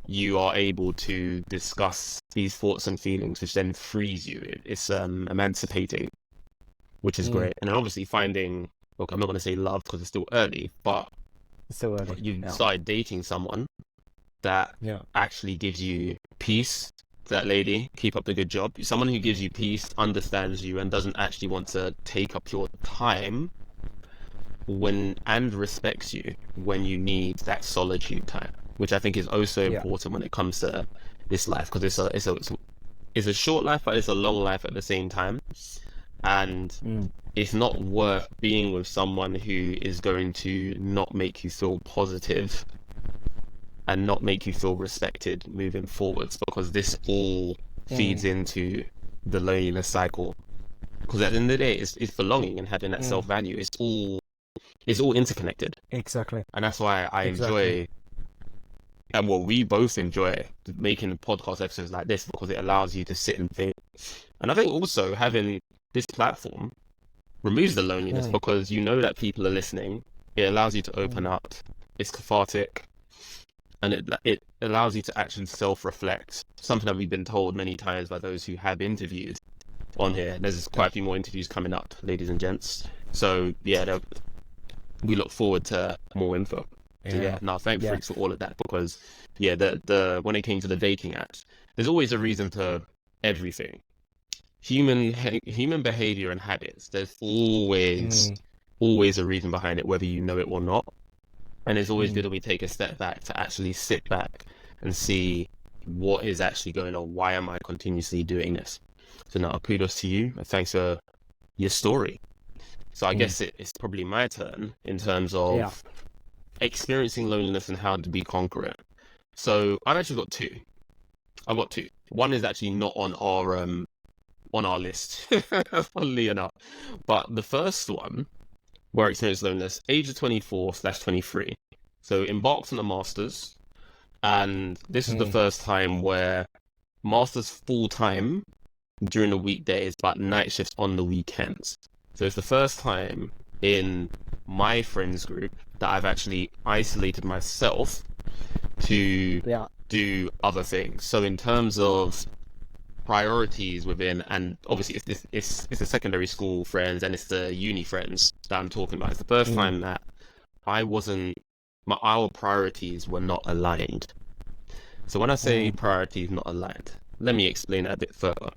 you are able to discuss these thoughts and feelings, which then frees you. It's emancipating, which is great. And then obviously finding, look, I'm not going to say love because it's still early, but It's still early. you started dating someone that actually gives you peace. That lady, keep up the good job. Someone who gives you peace, understands you, and doesn't actually want to take up your time and respects you when you need that solitude time, which I think is also important when it comes to this life, because it's a short life, but it's a long life at the same time. And it's not worth being with someone who is going to not make you feel positive and not make you feel respected moving forwards, because this all feeds into the loneliness cycle. Because at the end of the day, it's belonging and having that self-value. It's all interconnected. Exactly. And that's why I enjoy, and well, we both enjoy making podcast episodes like this, because it allows you to sit and think. And I think also having this platform removes the loneliness, because you know that people are listening. It allows you to open up. It's cathartic. And it allows you to actually self-reflect, something that we've been told many times by those who have interviews on here. There's quite a few more interviews coming up, ladies and gents. So yeah, we look forward to more info. So thanks for all of that, because the when it came to the dating apps, there's always a reason for everything. Human behavior and habits. There's always a reason behind it, whether you know it or not. And it's always good that we take a step back to actually sit back and see what is actually going on. Why am I continuously doing this? So now, kudos to you, and thanks for your story. So I guess it's probably my turn in terms of experiencing loneliness and how to conquer it. So I've actually got two. I've got two. One is actually not on our list, funnily enough. But the first one, where I experienced loneliness, age of 24/23. So embarked on the masters, and this is the first time where masters full time during the weekdays, but night shifts on the weekends. So it's the first time in my friends group that I've actually isolated myself to do other things. So in terms of priorities within, and obviously it's the secondary school friends and it's the uni friends that I'm talking about. It's the first time that our priorities were not aligned. So when I say priorities not aligned, let me explain that a bit further.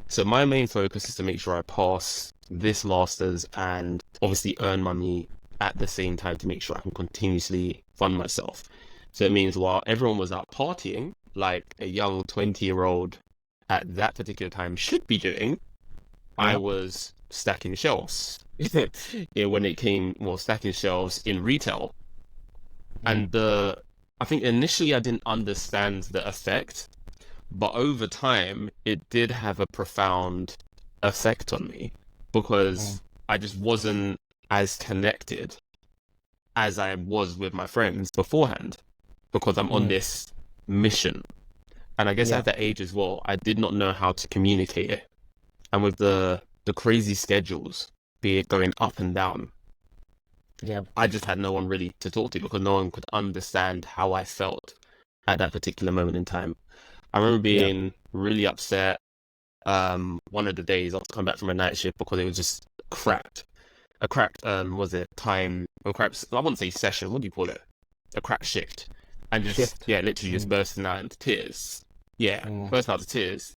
So my main focus is to make sure I pass this masters and obviously earn money at the same time to make sure I can continuously fund myself. So it means while everyone was out partying, like a young 20-year-old at that particular time should be doing, I was stacking shelves. When it came, stacking shelves in retail. And I think initially I didn't understand the effect, but over time it did have a profound effect on me, because I just wasn't as connected as I was with my friends beforehand, because I'm on this mission. And I guess at that age as well, I did not know how to communicate it. And with the crazy schedules, be it going up and down, I just had no one really to talk to, because no one could understand how I felt at that particular moment in time. I remember being really upset. One of the days I was coming back from a night shift because it was just cracked. A cracked, was it time? I wouldn't say session. What do you call it? A cracked shift. And just, literally just bursting out into tears. Bursting out into tears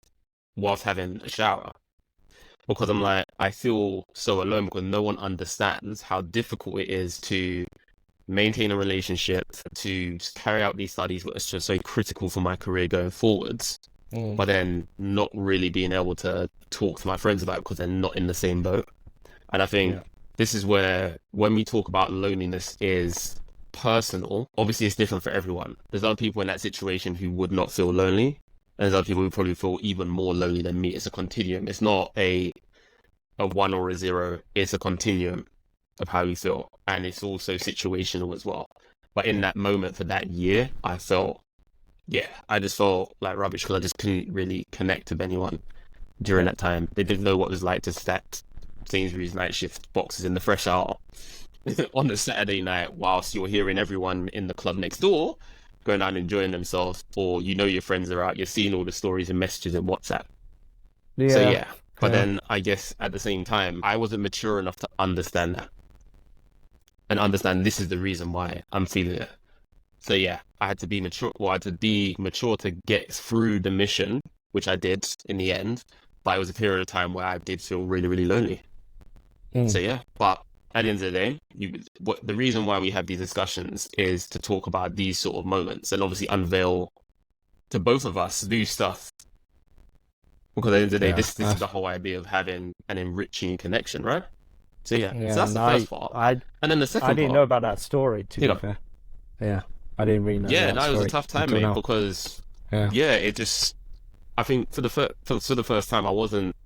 whilst having a shower. Because I'm like, I feel so alone, because no one understands how difficult it is to maintain a relationship, to carry out these studies, which are just so critical for my career going forwards, but then not really being able to talk to my friends about it because they're not in the same boat. And I think this is where, when we talk about loneliness is personal, obviously it's different for everyone. There's other people in that situation who would not feel lonely, and there's other people who probably feel even more lonely than me. It's a continuum. It's not a 1 or a 0. It's a continuum of how you feel, and it's also situational as well. But in that moment for that year, I just felt like rubbish because I just couldn't really connect with anyone during that time. They didn't know what it was like to stack Sainsbury's night shift boxes in the fresh aisle on a Saturday night whilst you're hearing everyone in the club next door going out and enjoying themselves, or your friends are out, you're seeing all the stories and messages in WhatsApp. But then I guess at the same time, I wasn't mature enough to understand that and understand this is the reason why I'm feeling it. So I had to be mature. Well, I had to be mature to get through the mission, which I did in the end. But it was a period of time where I did feel really, really lonely. So but at the end of the day, the reason why we have these discussions is to talk about these sort of moments and obviously unveil to both of us new stuff. Because at the end of the day, this is the whole idea of having an enriching connection, right? So so that's the first part. And then the second part, I didn't know about that story, to be fair. Yeah, I didn't really know that story. It was a tough time, mate, because it just, I think for the first time, I wasn't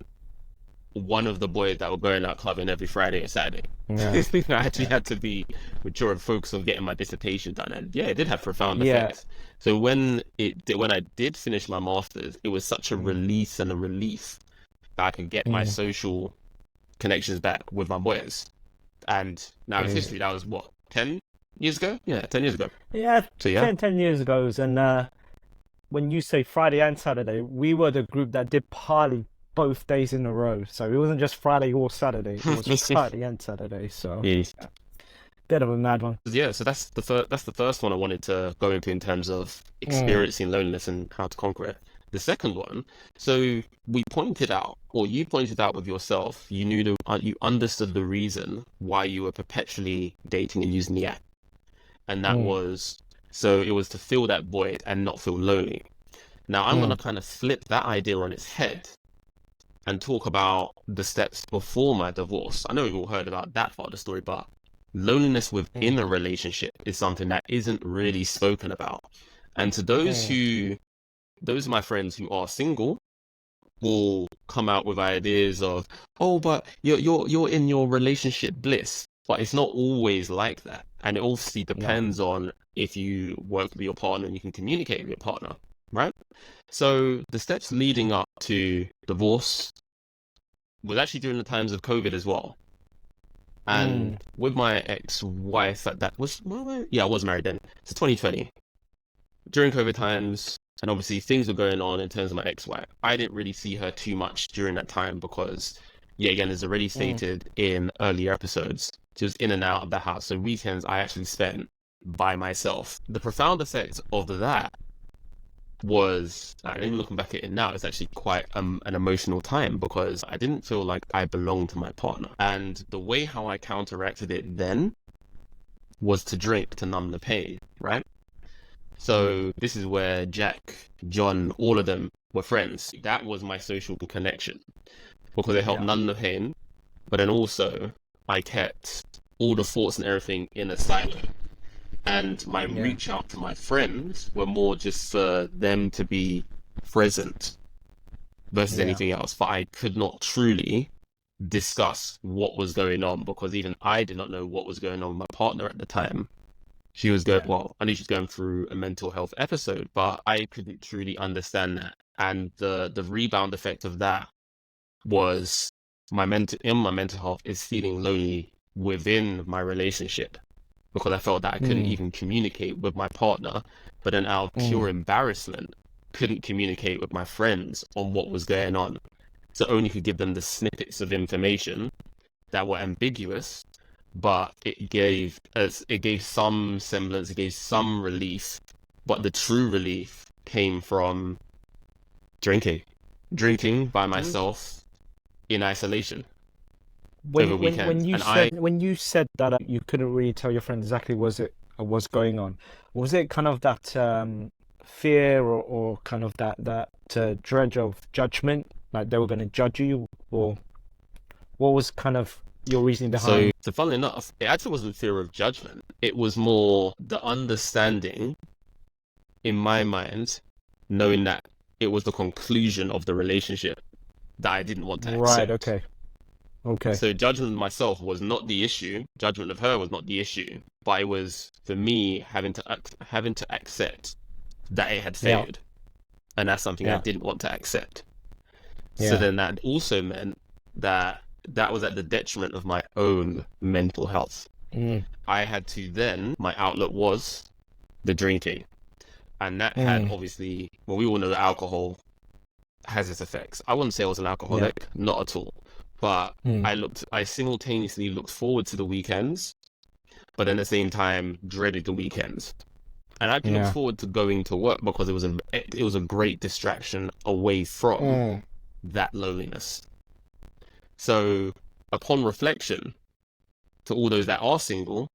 one of the boys that were going out clubbing every Friday and Saturday. I actually had to be mature and focus on getting my dissertation done, and it did have profound effects. So when I did finish my master's, it was such a release and a relief that I could get my social connections back with my boys. And now it's history. That was what, 10 years ago? Yeah, 10 years ago. Yeah, so 10 years ago. And when you say Friday and Saturday, we were the group that did party both days in a row. So it wasn't just Friday or Saturday. It was Friday and Saturday. So bit of a mad one. So that's the first one I wanted to go into in terms of experiencing loneliness and how to conquer it. The second one, so you pointed out with yourself, you understood the reason why you were perpetually dating and using the app. And that was, so it was to fill that void and not feel lonely. Now I'm going to kind of flip that idea on its head and talk about the steps before my divorce. I know we've all heard about that part of the story, but loneliness within a relationship is something that isn't really spoken about. And to those of my friends who are single will come out with ideas of, oh, but you're in your relationship bliss. But it's not always like that. And it obviously depends on if you work with your partner and you can communicate with your partner, right? So the steps leading up to divorce was actually during the times of COVID as well. And with my ex-wife I was married then. It's 2020. During COVID times, and obviously things were going on in terms of my ex-wife. I didn't really see her too much during that time because, again, as already stated in earlier episodes, she was in and out of the house. So weekends I actually spent by myself. The profound effect of that was, even looking back at it now, it's actually quite an emotional time because I didn't feel like I belonged to my partner. And the way how I counteracted it then was to drink to numb the pain, right? So this is where Jack, John, all of them were friends. That was my social connection because it helped numb the pain. But then also I kept all the thoughts and everything in a silo. And my reach out to my friends were more just for them to be present versus anything else. But I could not truly discuss what was going on because even I did not know what was going on with my partner at the time. She was going, I knew she was going through a mental health episode, but I couldn't truly understand that. And the rebound effect of that was my mental health is feeling lonely within my relationship because I felt that I couldn't even communicate with my partner, but then out of pure embarrassment, couldn't communicate with my friends on what was going on. So only could give them the snippets of information that were ambiguous, but it gave some semblance, it gave some relief, but the true relief came from drinking by myself in isolation. when over when when weekends. you And I, said when you said that you couldn't really tell your friend exactly what's going on, was it kind of that fear or kind of that dread of judgment, like they were going to judge you, or what was kind of your reasoning behind? so funnily enough, it actually wasn't fear of judgment. It was more the understanding in my mind, knowing that it was the conclusion of the relationship that I didn't want to Right. accept. Okay. Okay. So judgment of myself was not the issue. Judgment of her was not the issue. But it was for me having to accept that it had Yeah. failed, and that's something I Yeah. didn't want to accept. So Yeah. then that also meant that that was at the detriment of my own mental health. Mm. I had to then, my outlet was the drinking. And that had Mm. obviously, well, we all know that alcohol has its effects. I wouldn't say I was an Yeah. alcoholic, not at all. But Mm. I simultaneously looked forward to the weekends, but at the same time dreaded the weekends. And I looked Yeah. forward to going to work because it was a great distraction away from Mm. that loneliness. So upon reflection, to all those that are single,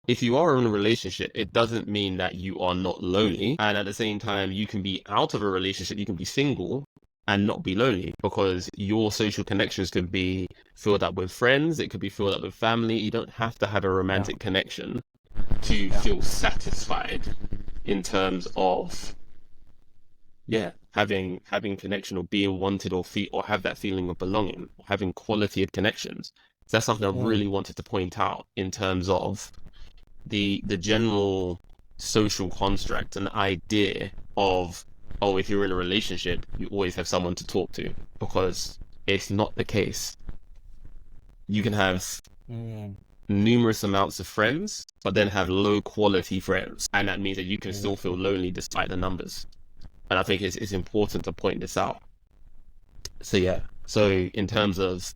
if you are in a relationship, it doesn't mean that you are not lonely. And at the same time, you can be out of a relationship, you can be single and not be lonely, because your social connections could be filled up with friends, it could be filled up with family. You don't have to have a Yeah. romantic connection to Yeah. feel satisfied in terms of having connection or being wanted or have that feeling of belonging, or having quality of connections. So that's something I Mm. really wanted to point out in terms of the general social construct and idea of, oh, if you're in a relationship, you always have someone to talk to, because it's not the case. You can have Mm. numerous amounts of friends, but then have low quality friends, and that means that you can still feel Exactly. lonely despite the numbers. And I think it's important to point this out. So yeah, so in terms of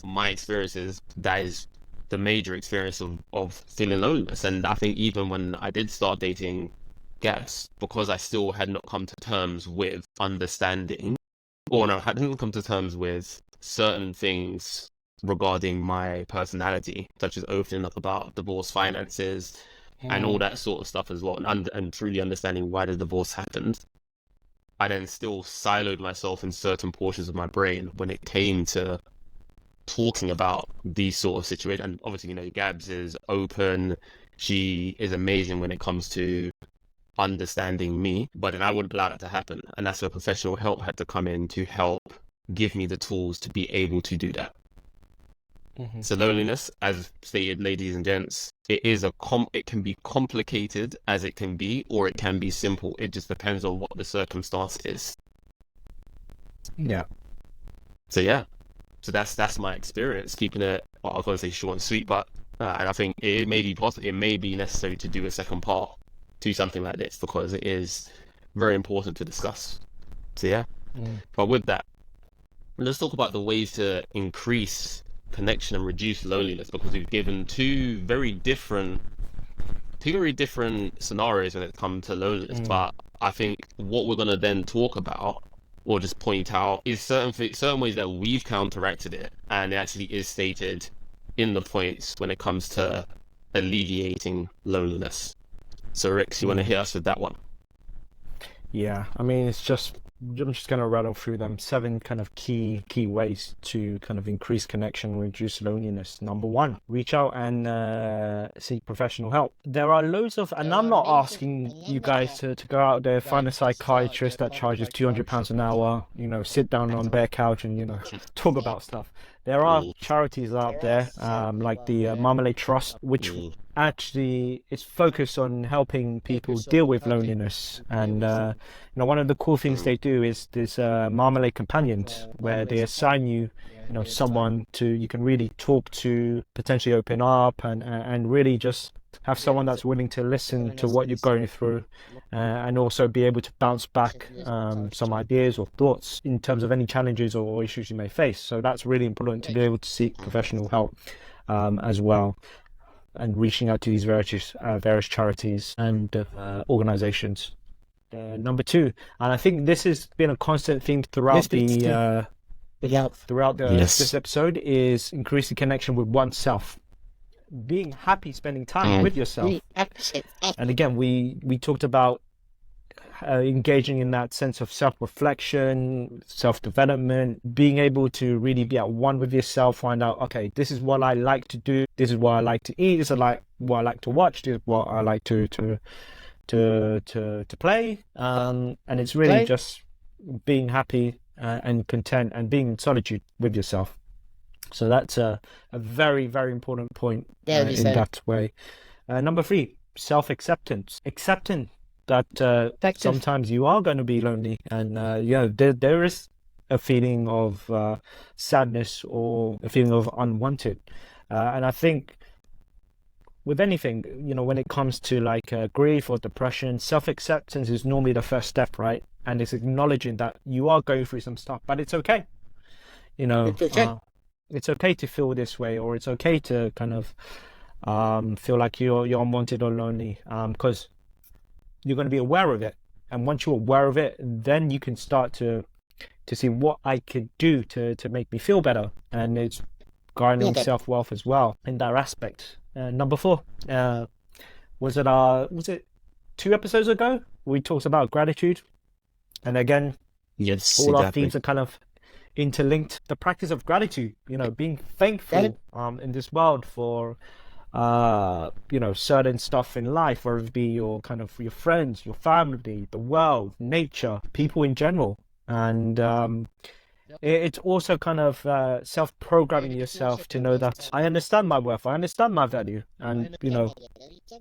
my experiences, that is the major experience of feeling loneliness. And I think even when I did start dating Gabs, because I still had not come to terms with understanding, or no, I hadn't come to terms with certain things regarding my personality, such as opening up about divorce finances and all Mm. that sort of stuff as well, and truly understanding why the divorce happened. I then still siloed myself in certain portions of my brain when it came to talking about these sort of situations. And obviously, Gabs is open. She is amazing when it comes to understanding me, but then I wouldn't allow that to happen. And that's where professional help had to come in to help give me the tools to be able to do that. Mm-hmm. So loneliness, as stated, ladies and gents, it can be complicated as it can be, or it can be simple. It just depends on what the circumstance is. Yeah. So yeah, so that's my experience, keeping it, well, I was going to say short and sweet, but and I think it may be possible, it may be necessary to do a second part to something like this, because it is very important to discuss. So yeah, Mm. but with that, let's talk about the ways to increase connection and reduce loneliness, because we've given two very different scenarios when it comes to loneliness. Mm. But I think what we're going to then talk about, or just point out, is certain ways that we've counteracted it, and it actually is stated in the points when it comes to alleviating loneliness. So Rex, you want to Mm. hit us with that one? Yeah, I mean, I'm just going to rattle through them. 7 kind of key ways to kind of increase connection and reduce loneliness. Number 1, reach out and seek professional help. There are loads of, and I'm not asking you guys to go out there, find a psychiatrist that charges £200 an hour, sit down on their couch and, talk about stuff. There are Mm, charities out there, like the Marmalade Trust, which mm, actually is focused on helping people deal with loneliness. And one of the cool things they do is this Marmalade Companions, where they assign you, someone you can really talk to, potentially open up, and really just have someone that's willing to listen to what you're going through, and also be able to bounce back some ideas or thoughts in terms of any challenges or issues you may face. So that's really important, to be able to seek professional help as well, and reaching out to these various charities and organizations. Number 2, and I think this has been a constant theme throughout throughout Yes. this episode is increasing connection with oneself, being happy spending time with yourself. And again, we talked about engaging in that sense of self-reflection, self-development, being able to really be at one with yourself, find out, okay, this is what I like to do, this is what I like to eat, this is what I like to watch, this is what I like to play, and it's really just being happy and content and being in solitude with yourself. So that's a very, very important point in that way. Number 3, self-acceptance. Accepting that sometimes you are going to be lonely, and there is a feeling of sadness or a feeling of unwanted. And I think with anything, when it comes to like grief or depression, self-acceptance is normally the first step, right? And it's acknowledging that you are going through some stuff, but it's okay. It's okay to feel this way, or it's okay to kind of feel like you're unwanted or lonely, because you're going to be aware of it. And once you're aware of it, then you can start to see what I could do to make me feel better. And it's garnering self-worth as well in that aspect. Number 4, was it 2 episodes ago? We talked about gratitude. And again, Yes, all our exactly. themes are kind of interlinked. The practice of gratitude, being thankful in this world for certain stuff in life, whether it be your friends, your family, the world, nature, people in general. And it's also kind of self-programming yourself to know that I understand my worth, I understand my value. And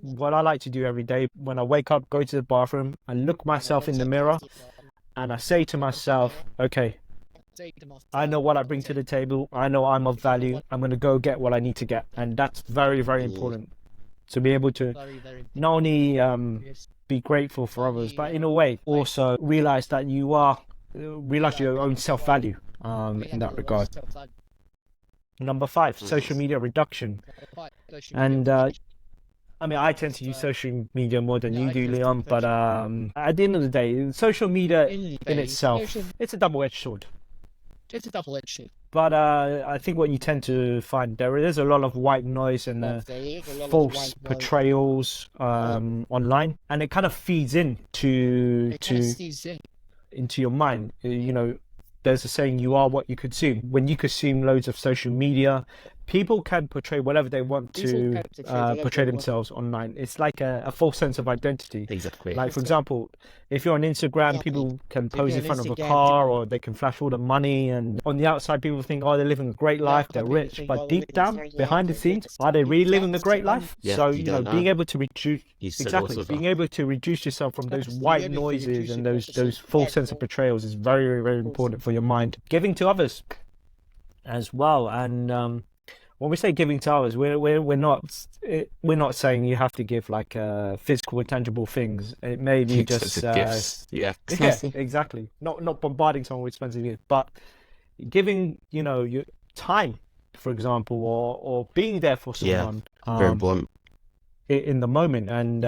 what I like to do every day when I wake up, go to the bathroom, I look myself in the mirror and I say to myself, okay, I know what I bring to the table. I know I'm of value. I'm going to go get what I need to get. And that's very, very important. To be able to not only be grateful for others, but in a way also realize your own self-value in that regard. Number 5, social media reduction. And I tend to use social media more than you do, Leon, but at the end of the day, social media in itself, it's a double-edged sword. But I think what you tend to find, there is a lot of white noise and false portrayals online, and it kind of feeds into your mind. There's a saying, you are what you consume. When you consume loads of social media, people can portray whatever they want to portray themselves online. It's like a false sense of identity. Exactly. Like, for example, if you're on Instagram, people can pose in front of a car, or they can flash all the money, and on the outside people think, oh, they're living a great life, they're rich, but deep down, behind the scenes, are they really living a great life? Yeah, So you don't know. being able to reduce being able to reduce yourself from those white noises and those false sense of portrayals is very, very, very important for your mind. Giving to others as well. And when we say giving to others, we're not saying you have to give like physical and tangible things. It may be just Expensive gifts. Yeah. yeah, exactly. Not bombarding someone with expensive gifts, but giving your time, for example, or being there for someone. Very important. In the moment, and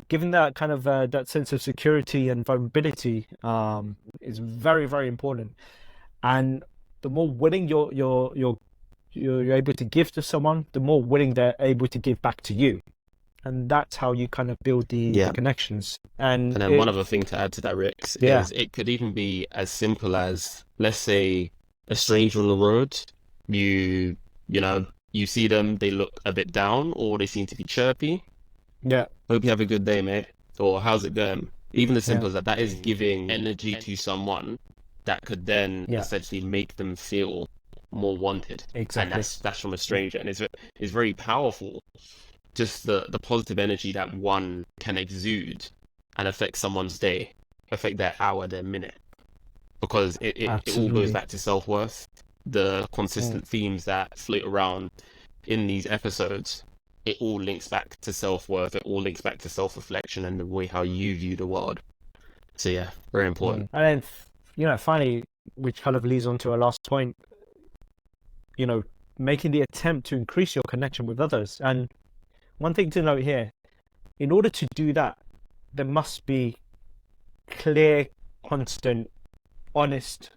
giving that kind of that sense of security and vulnerability is very, very important. And the more willing you're able to give to someone, the more willing they're able to give back to you. And that's how you kind of build the connections. And then one other thing to add to that, Rix, is it could even be as simple as, let's say, a stranger on the road. You see them, they look a bit down, or they seem to be chirpy. Yeah. Hope you have a good day, mate. Or how's it going? Even as simple as that is giving energy to someone that could then essentially make them feel more wanted. Exactly. And that's from a stranger, and it's very powerful. Just the positive energy that one can exude and affect someone's day, affect their hour, their minute, because it all goes back to self-worth. The consistent themes that float around in these episodes, it all links back to self-worth. It all links back to self-reflection and the way how you view the world. So yeah, very important. And then finally, which kind of leads on to our last point, making the attempt to increase your connection with others. And one thing to note here, in order to do that, there must be clear, constant, honest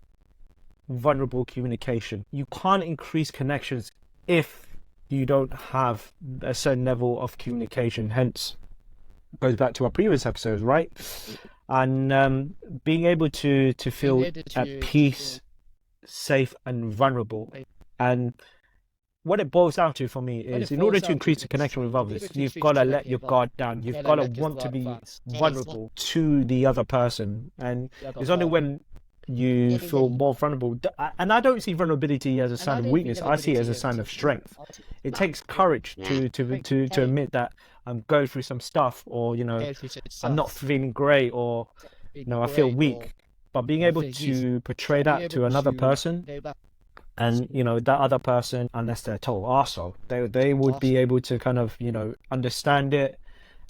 vulnerable communication. You can't increase connections if you don't have a certain level of communication. Hence, goes back to our previous episodes, right? And being able to feel at peace, safe, and vulnerable. And what it boils down to for me is, in order to increase the connection with others, you've got to let your guard down. You've got to want to be vulnerable to the other person. And it's only when you feel more vulnerable. And I don't see vulnerability as a sign of weakness. I see it as a sign of strength. It takes courage to admit that I'm going through some stuff, or, you know, I'm not feeling great, or, you know, I feel weak. But being able to portray that to another person, and, you know, that other person, unless they're a total arsehole, they would be able to kind of, you know, understand it,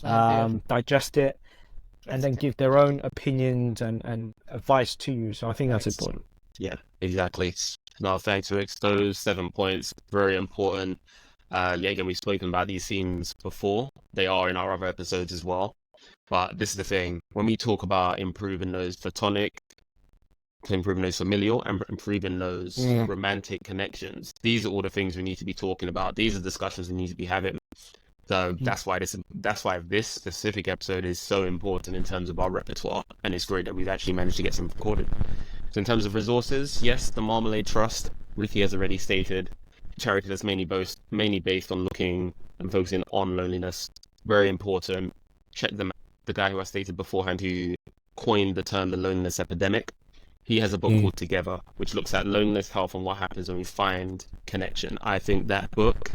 digest it, and then give their own opinions and advice to you. So I think that's important. Yeah, exactly. No, thanks, Rick. Those 7 points, very important. Yeah, again, we've spoken about these themes before. They are in our other episodes as well. But this is the thing. When we talk about improving those platonic, improving those familial, and improving those romantic connections, these are all the things we need to be talking about. These are discussions we need to be having. So that's why this specific episode is so important in terms of our repertoire, and it's great that we've actually managed to get some recorded. So in terms of resources, yes, the Marmalade Trust, Ricky has already stated, charity that's mainly based on looking and focusing on loneliness. Very important. Check them out. The guy who I stated beforehand, who coined the term the loneliness epidemic, he has a book called Together, which looks at loneliness, health, and what happens when we find connection. I think that book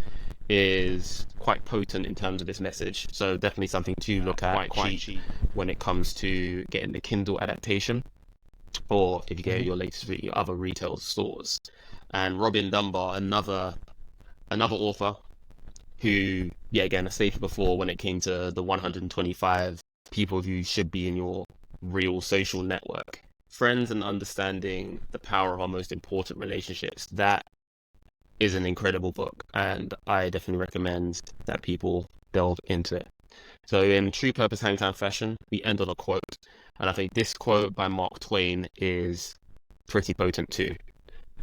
is quite potent in terms of this message. So definitely something to look at, quite cheap when it comes to getting the Kindle adaptation, or if you get your latest at your other retail stores. And Robin Dunbar, another author who, yeah, again, I stated before, when it came to the 125 people who should be in your real social network, friends, and understanding the power of our most important relationships. That is an incredible book, and I definitely recommend that people delve into it. So in true purpose Hangtime fashion, we end on a quote, and I think this quote by Mark Twain is pretty potent too.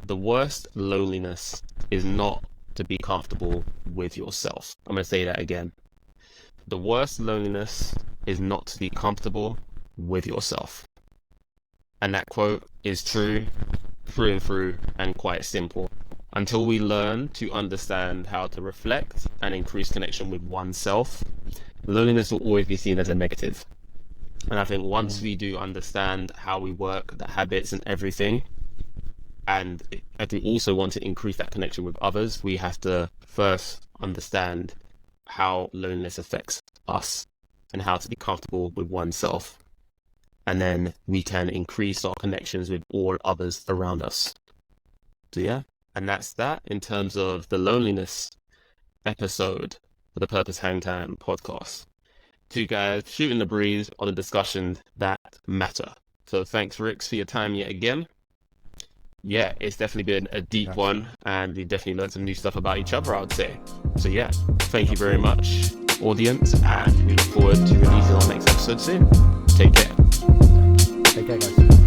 The worst loneliness is not to be comfortable with yourself. I'm going to say that again. The worst loneliness is not to be comfortable with yourself. And that quote is true through and through, and quite simple. Until we learn to understand how to reflect and increase connection with oneself, loneliness will always be seen as a negative. And I think once we do understand how we work, the habits and everything, and if we also want to increase that connection with others, we have to first understand how loneliness affects us and how to be comfortable with oneself. And then we can increase our connections with all others around us. So yeah, and that's that in terms of the loneliness episode for the Purpose Hangtime podcast. Two guys shooting the breeze on a discussion that matter. So thanks, Rix, for your time yet again. Yeah, it's definitely been a deep one, and we definitely learned some new stuff about each other, I would say. So yeah, thank you very much, audience, and we look forward to releasing our next episode soon. Take care. Take care, guys.